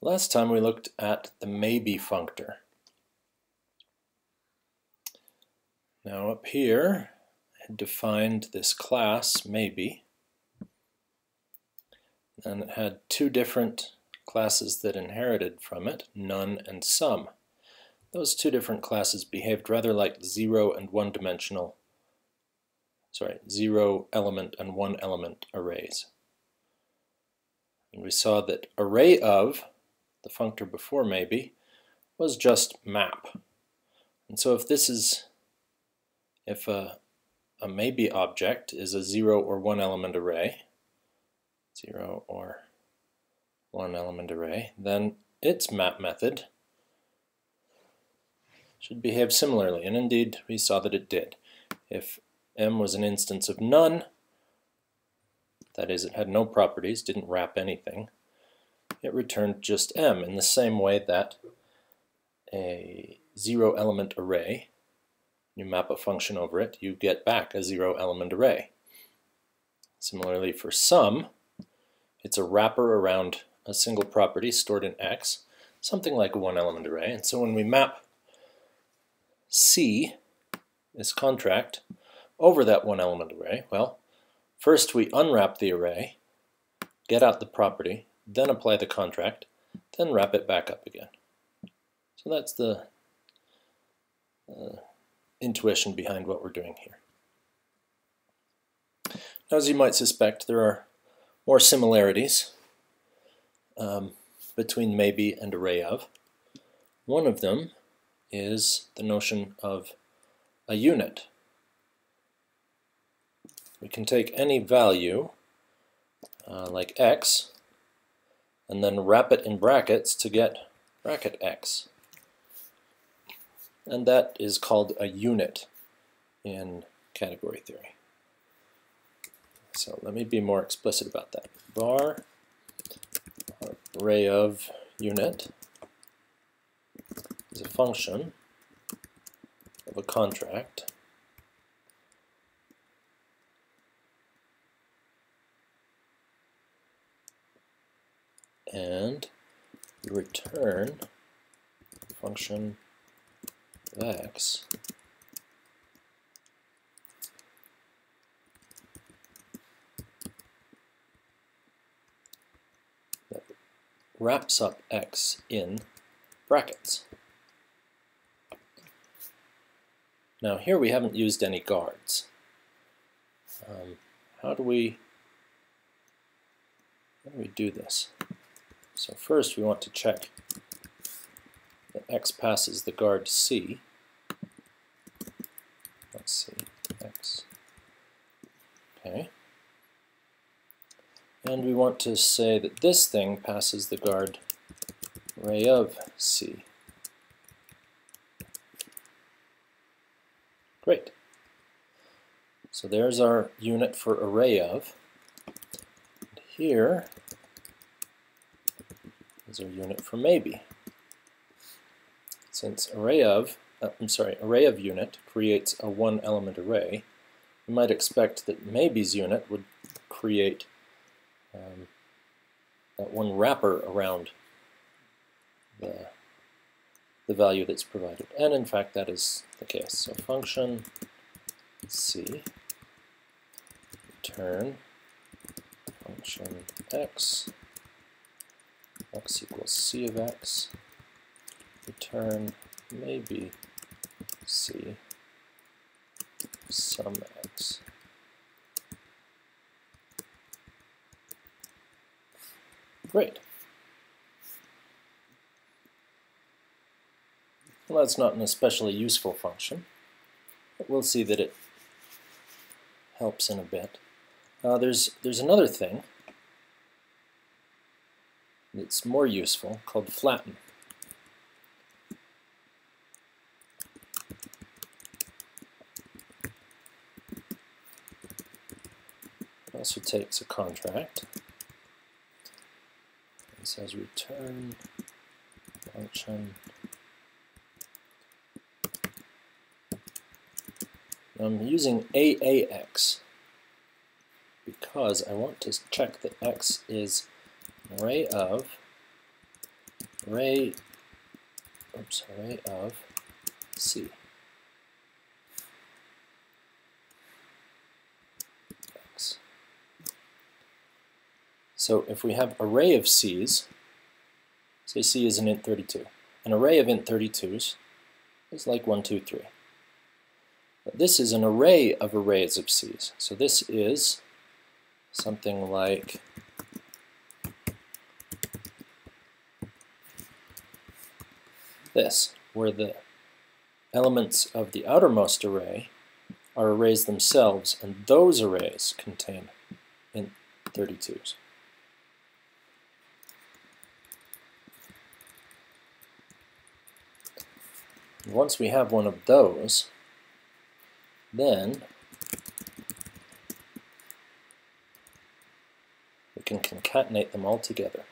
Last time we looked at the maybe functor. Now up here I had defined this class maybe, and it had two different classes that inherited from it, none and some. Those two different classes behaved rather like zero element and one element arrays. And we saw that array of, the functor before maybe, was just map. And so if a maybe object is a 0 or 1 element array, 0 or 1 element array, then its map method should behave similarly, and indeed we saw that it did. If m was an instance of none, that is, it had no properties, didn't wrap anything, it returned just m in the same way that a 0 element array, you map a function over it, you get back a 0 element array. Similarly for sum, it's a wrapper around a single property stored in x, something like a 1 element array. And so when we map C, this contract, over that 1 element array, well, first we unwrap the array, get out the property, then apply the contract, then wrap it back up again. So that's the intuition behind what we're doing here. Now, as you might suspect, there are more similarities between maybe and array of. One of them is the notion of a unit. We can take any value, like x, and then wrap it in brackets to get bracket x. And that is called a unit in category theory. So let me be more explicit about that. Var array of unit is a function of a contract and you return a function of x that wraps up x in brackets. Now here we haven't used any guards. How do we do this? So first we want to check that x passes the guard C. Let's see, x. Okay. And we want to say that this thing passes the guard array of C. Great. So there's our unit for array of. And here is our unit for maybe. Since array of unit creates a 1 element array, you might expect that maybe's unit would create that one wrapper around the value that's provided. And in fact that is the case. So function C return function x equals C of x, return maybe C sum x. Great. Well, that's not an especially useful function, but we'll see that it helps in a bit. There's another thing that's more useful called flatten. It also takes a contract and says return function. I'm using AAX because I want to check that x is an array of array of C. X. So if we have array of C's, say C is an int 32. An array of int 32s is like 1, 2, 3. But this is an array of arrays of C's. So this is something like this, where the elements of the outermost array are arrays themselves, and those arrays contain int 32s. And once we have one of those, then we can concatenate them all together.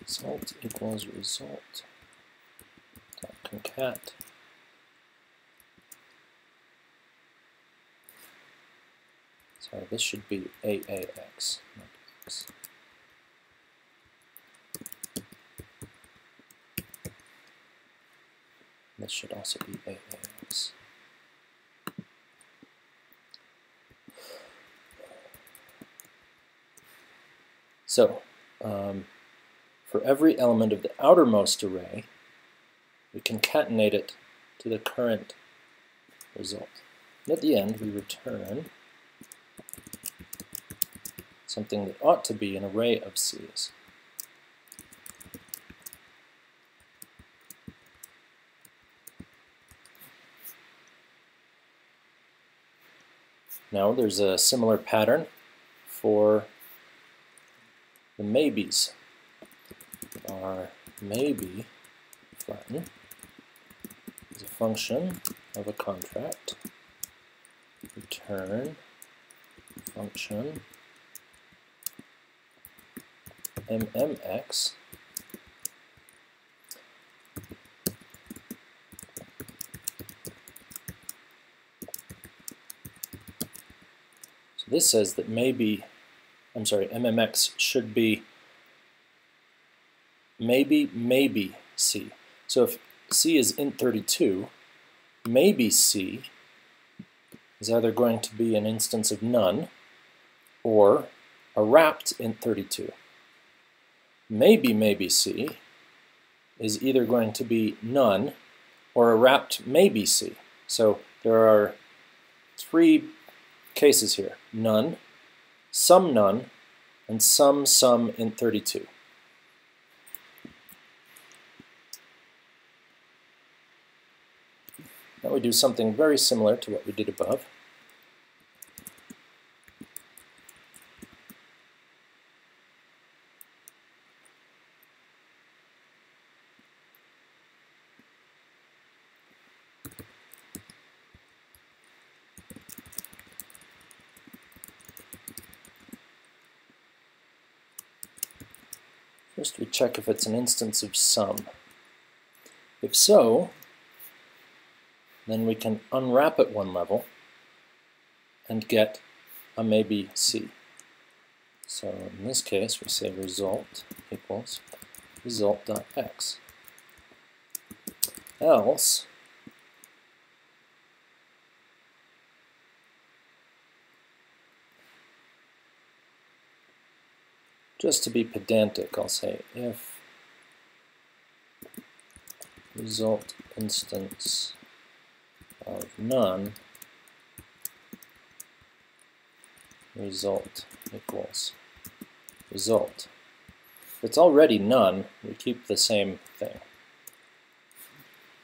Result equals result dot concat. So this should be AAX, not X. This should also be AAX. So, for every element of the outermost array, we concatenate it to the current result. And at the end, we return something that ought to be an array of C's. Now there's a similar pattern for the maybes. Our maybe flatten is a function of a contract. Return function mmx So this says that mmx should be maybe C. So if C is int 32, maybe C is either going to be an instance of none or a wrapped int 32. Maybe C is either going to be none or a wrapped maybe C. So there are three cases here: none, and some int 32. Now we do something very similar to what we did above. First we check if it's an instance of sum. If so, then we can unwrap it one level and get a maybe C. So in this case we say result equals result.x. Else just to be pedantic, I'll say if result instance of none, result equals result. If it's already none, we keep the same thing.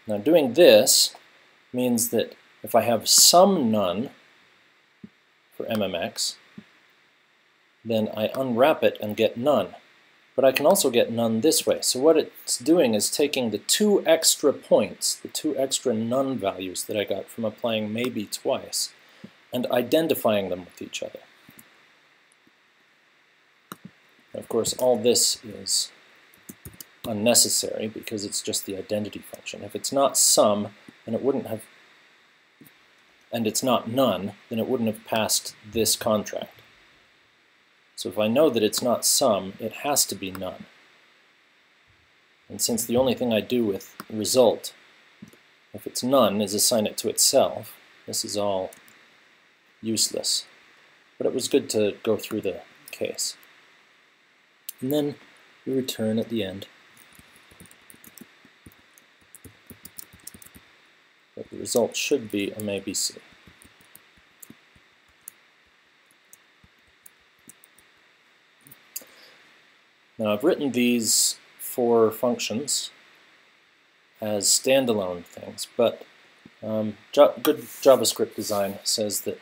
Now doing this means that if I have some none for mmx, then I unwrap it and get none. But I can also get none this way. So what it's doing is taking the two extra points, the two extra none values that I got from applying maybe twice, and identifying them with each other. And of course, all this is unnecessary because it's just the identity function. If it's not sum, then it wouldn't have, and it's not none, then it wouldn't have passed this contract. So if I know that it's not sum, it has to be none. And since the only thing I do with result, if it's none, is assign it to itself, this is all useless. But it was good to go through the case. And then we return at the end that the result should be a ABC. Now I've written these 4 functions as standalone things, but good JavaScript design says that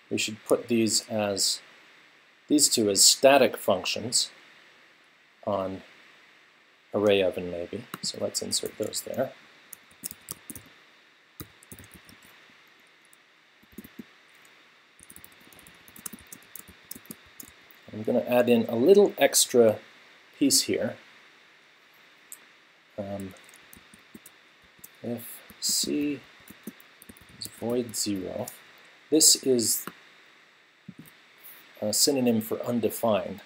we should put these two as static functions on array of and maybe. So let's insert those there. I'm going to add in a little extra piece here. If C is void 0, this is a synonym for undefined.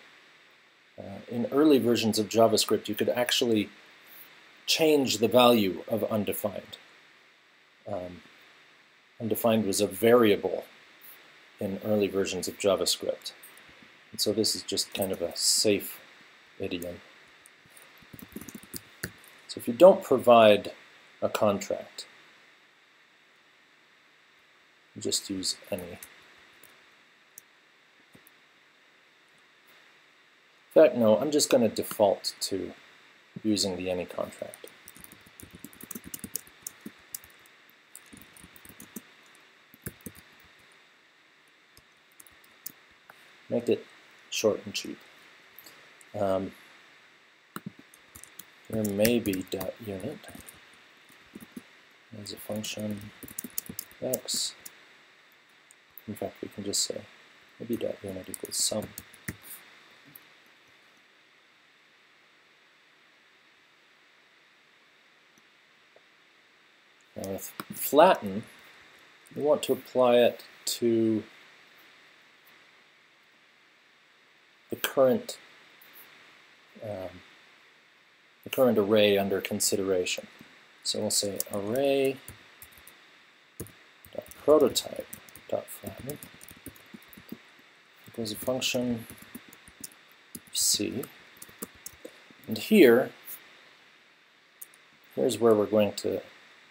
In early versions of JavaScript, you could actually change the value of undefined. Undefined was a variable in early versions of JavaScript. And so this is just kind of a safe idiom. So if you don't provide a contract, you just use any. In fact, no, I'm just going to default to using the any contract. Make it short and cheap. There may be .unit as a function x. In fact, we can just say maybe .unit equals sum. Now with flatten, we want to apply it to the current array under consideration. So we'll say array.prototype.flatten equals a function C. And here's where we're going to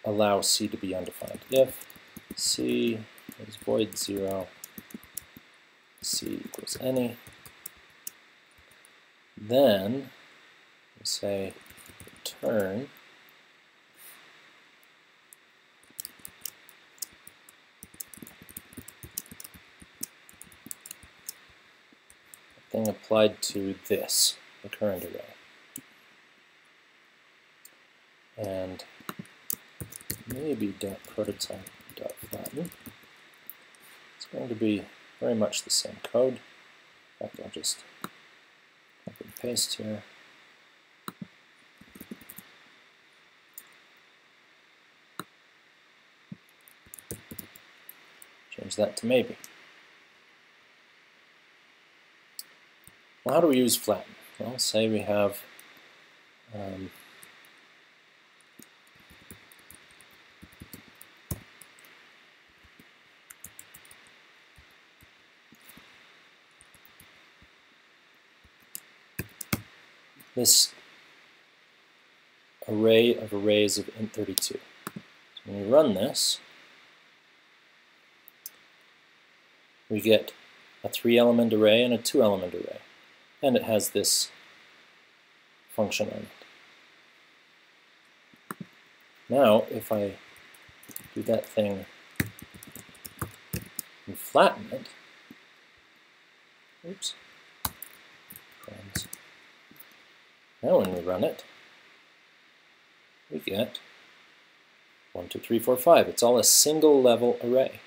allow C to be undefined. If C is void 0, C equals any, then we say return thing applied to this, the current array. And maybe .prototype.flatten. It's going to be very much the same code. In fact, I'll just copy and paste here. Change that to maybe. Well, how do we use flatten? Well, say we have this array of arrays of int32. So when we run this, we get a 3-element array and a 2-element array. And it has this function on it. Now, if I do that thing and flatten it, oops, friends. Now when we run it, we get 1, 2, 3, 4, 5. It's all a single level array.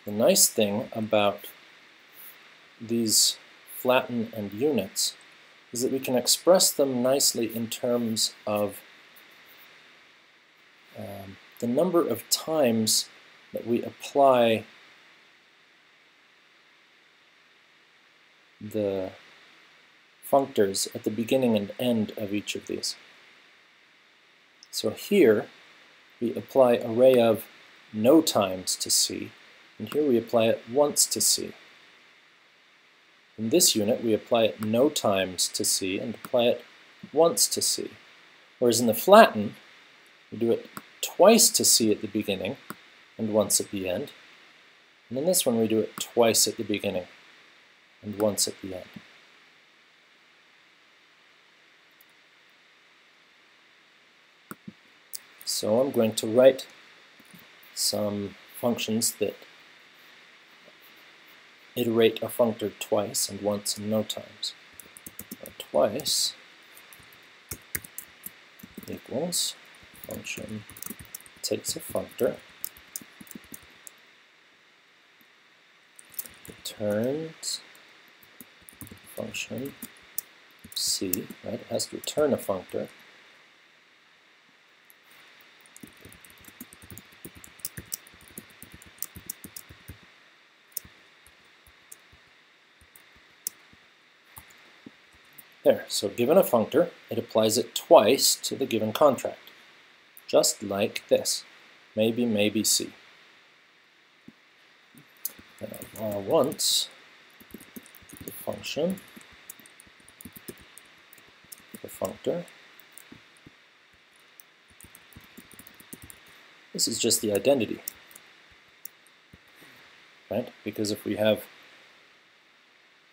The nice thing about these flatten and units is that we can express them nicely in terms of the number of times that we apply the functors at the beginning and end of each of these. So here we apply array of no times to C, and here we apply it once to C. In this unit we apply it no times to C and apply it once to C. Whereas in the flatten, we do it twice to C at the beginning and once at the end. And in this one we do it twice at the beginning and once at the end. So I'm going to write some functions that iterate a functor twice and once and no times. Twice equals function takes a functor, returns function C, right? It has to return a functor. There, so given a functor, it applies it twice to the given contract, just like this, maybe, maybe C. Once the function, the functor, this is just the identity, right? Because if we have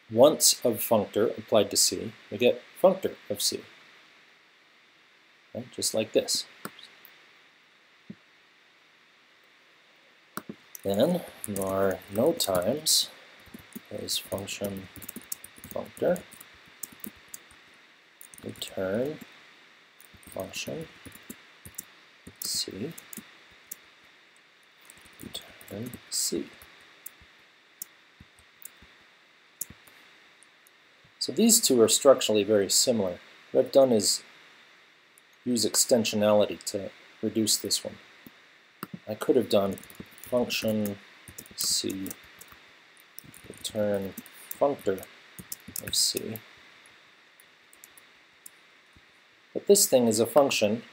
once of functor applied to C, we get functor of C, right? Just like this. Then our no times is function functor, return function C, return C. So these two are structurally very similar. What I've done is use extensionality to reduce this one. I could have done function C return functor of C. But this thing is a function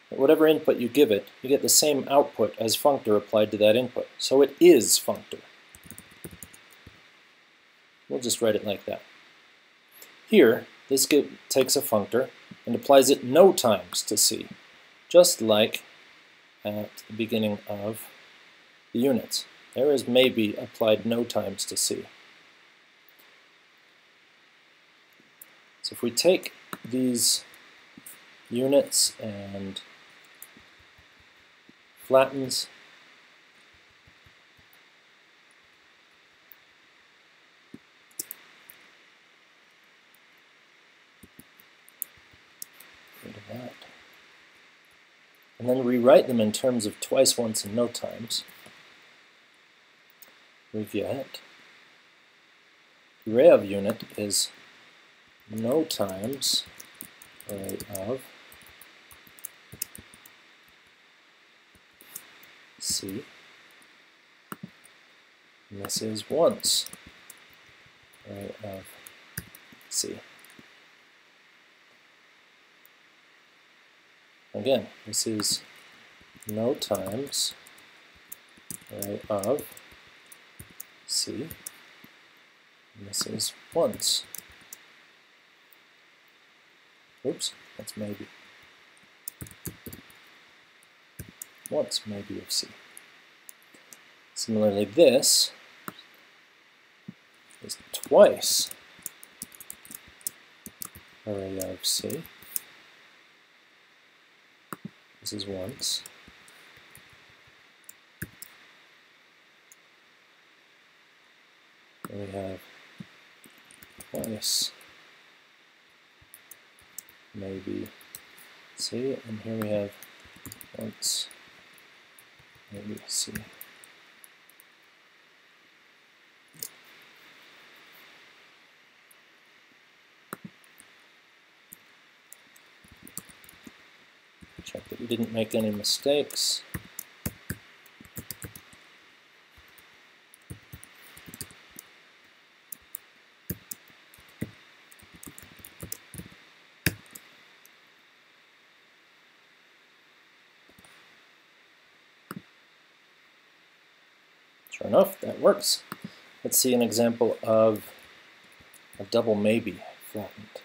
that whatever input you give it, you get the same output as functor applied to that input. So it is functor. We'll just write it like that. Here, this takes a functor and applies it no times to C, just like at the beginning of the units. There is maybe applied no times to C. So if we take these units and flattens, that, and then rewrite them in terms of twice, once, and no times, we get the array of unit is no times array of C, and this is once array of C. Again, this is no times array of C, and this is once. Oops, that's maybe. Once maybe of C. Similarly, this is twice array of C. This is once. And we have twice maybe C, and here we have once maybe C. didn't make any mistakes. Sure enough, that works. Let's see an example of a double maybe flattened.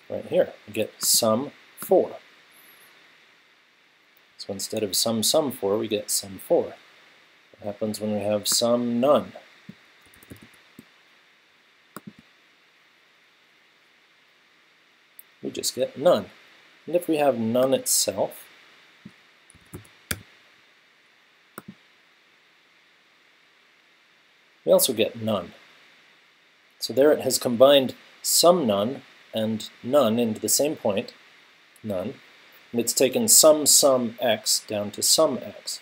Right here, we get sum 4. So instead of sum 4, we get sum 4. What happens when we have sum none? We just get none. And if we have none itself, we also get none. So there it has combined sum none and none into the same point, none, and it's taken sum x down to sum x.